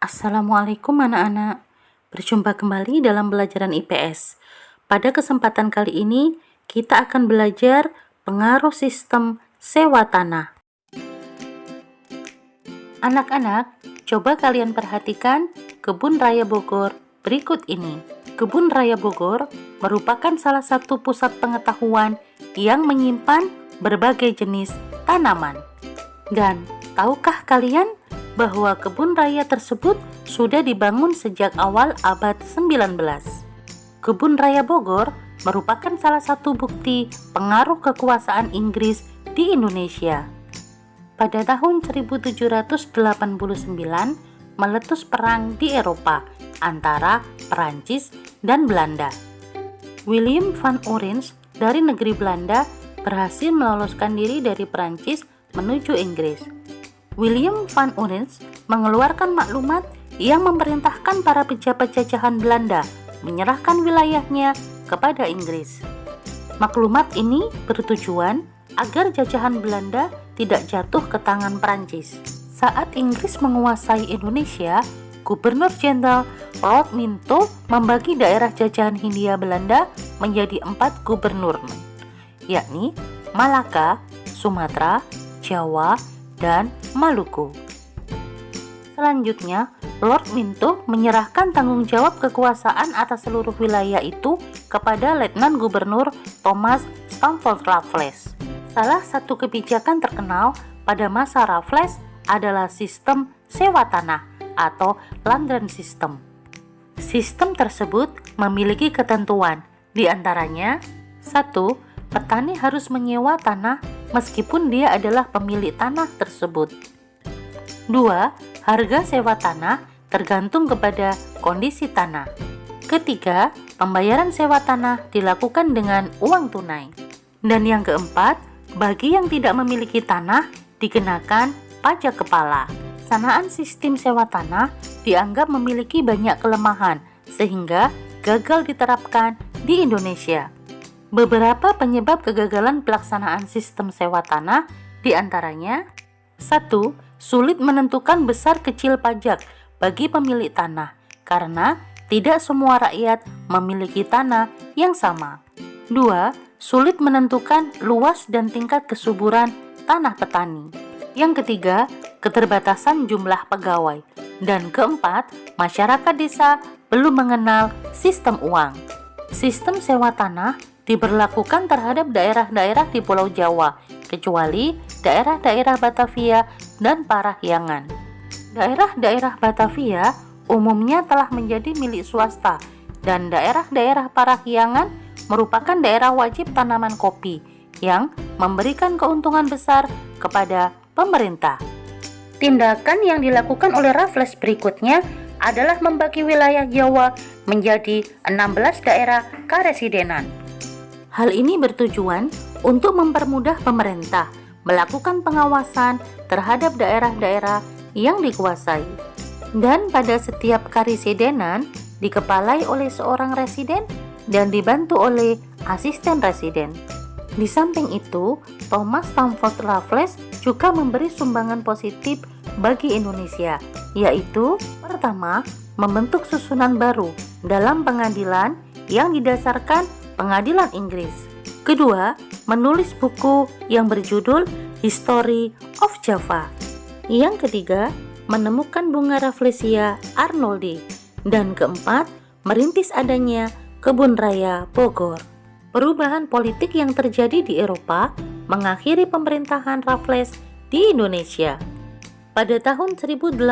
Assalamualaikum anak-anak. Berjumpa kembali dalam pelajaran IPS. Pada kesempatan kali ini, kita akan belajar pengaruh sistem sewa tanah. Anak-anak, coba kalian perhatikan Kebun Raya Bogor berikut ini. Kebun Raya Bogor merupakan salah satu pusat pengetahuan yang menyimpan berbagai jenis tanaman. Dan tahukah kalian bahwa kebun raya tersebut sudah dibangun sejak awal abad 19. Kebun Raya Bogor merupakan salah satu bukti pengaruh kekuasaan Inggris di Indonesia. Pada tahun 1789 meletus perang di Eropa antara Perancis dan Belanda. William van Orange dari negeri Belanda berhasil meloloskan diri dari Perancis menuju Inggris. William van Orange mengeluarkan maklumat yang memerintahkan para pejabat jajahan Belanda menyerahkan wilayahnya kepada Inggris. Maklumat ini bertujuan agar jajahan Belanda tidak jatuh ke tangan Perancis. Saat Inggris menguasai Indonesia, Gubernur Jenderal Lord Minto membagi daerah jajahan Hindia Belanda menjadi 4 gubernur, yakni Malaka, Sumatera, Jawa, dan Maluku. Selanjutnya, Lord Minto menyerahkan tanggung jawab kekuasaan atas seluruh wilayah itu kepada Letnan Gubernur Thomas Stamford Raffles. Salah satu kebijakan terkenal pada masa Raffles adalah sistem sewa tanah atau land rent system. Sistem tersebut memiliki ketentuan, di antaranya 1. Petani harus menyewa tanah meskipun dia adalah pemilik tanah tersebut. 2. Harga sewa tanah tergantung kepada kondisi tanah. Ketiga, pembayaran sewa tanah dilakukan dengan uang tunai. Dan yang keempat, bagi yang tidak memiliki tanah dikenakan pajak kepala. Pelaksanaan sistem sewa tanah dianggap memiliki banyak kelemahan sehingga gagal diterapkan di Indonesia. Beberapa penyebab kegagalan pelaksanaan sistem sewa tanah diantaranya 1. Sulit menentukan besar kecil pajak bagi pemilik tanah karena tidak semua rakyat memiliki tanah yang sama. 2. Sulit menentukan luas dan tingkat kesuburan tanah petani. Yang ketiga, keterbatasan jumlah pegawai. Dan keempat, masyarakat desa belum mengenal sistem uang. Sistem sewa tanah diberlakukan terhadap daerah-daerah di Pulau Jawa, kecuali daerah-daerah Batavia dan Parahyangan. Daerah-daerah Batavia umumnya telah menjadi milik swasta, dan daerah-daerah Parahyangan merupakan daerah wajib tanaman kopi yang memberikan keuntungan besar kepada pemerintah. Tindakan yang dilakukan oleh Raffles berikutnya adalah membagi wilayah Jawa menjadi 16 daerah karesidenan. Hal ini bertujuan untuk mempermudah pemerintah melakukan pengawasan terhadap daerah-daerah yang dikuasai. Dan pada setiap karesidenan dikepalai oleh seorang residen dan dibantu oleh asisten residen. Di samping itu, Thomas Stamford Raffles juga memberi sumbangan positif bagi Indonesia, yaitu pertama, membentuk susunan baru dalam pengadilan yang didasarkan Pengadilan Inggris. Kedua, menulis buku yang berjudul History of Java. Yang ketiga, menemukan bunga Rafflesia arnoldii. Dan keempat, merintis adanya Kebun Raya Bogor. Perubahan politik yang terjadi di Eropa mengakhiri pemerintahan Raffles di Indonesia. Pada tahun 1814,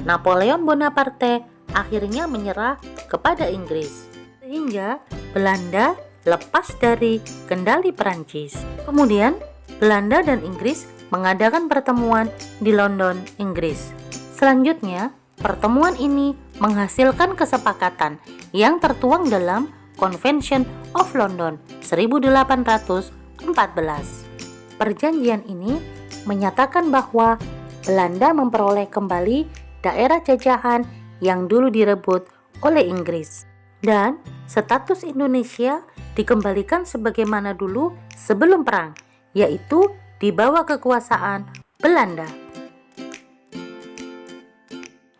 Napoleon Bonaparte akhirnya menyerah kepada Inggris, sehingga Belanda lepas dari kendali Perancis. Kemudian, Belanda dan Inggris mengadakan pertemuan di London, Inggris. Selanjutnya, pertemuan ini menghasilkan kesepakatan yang tertuang dalam Convention of London 1814. Perjanjian ini menyatakan bahwa Belanda memperoleh kembali daerah jajahan yang dulu direbut oleh Inggris, dan status Indonesia dikembalikan sebagaimana dulu sebelum perang, yaitu di bawah kekuasaan Belanda.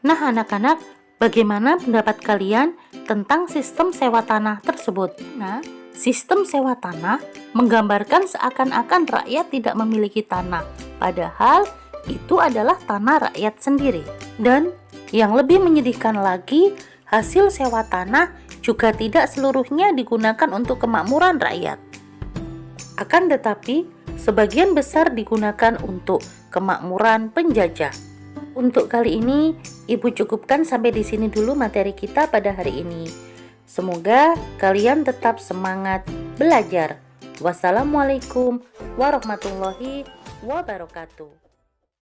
Nah anak-anak, bagaimana pendapat kalian tentang sistem sewa tanah tersebut? Nah, sistem sewa tanah menggambarkan seakan-akan rakyat tidak memiliki tanah, padahal itu adalah tanah rakyat sendiri. Dan yang lebih menyedihkan lagi, hasil sewa tanah juga tidak seluruhnya digunakan untuk kemakmuran rakyat. Akan tetapi, sebagian besar digunakan untuk kemakmuran penjajah. Untuk kali ini, Ibu cukupkan sampai di sini dulu materi kita pada hari ini. Semoga kalian tetap semangat belajar. Wassalamualaikum warahmatullahi wabarakatuh.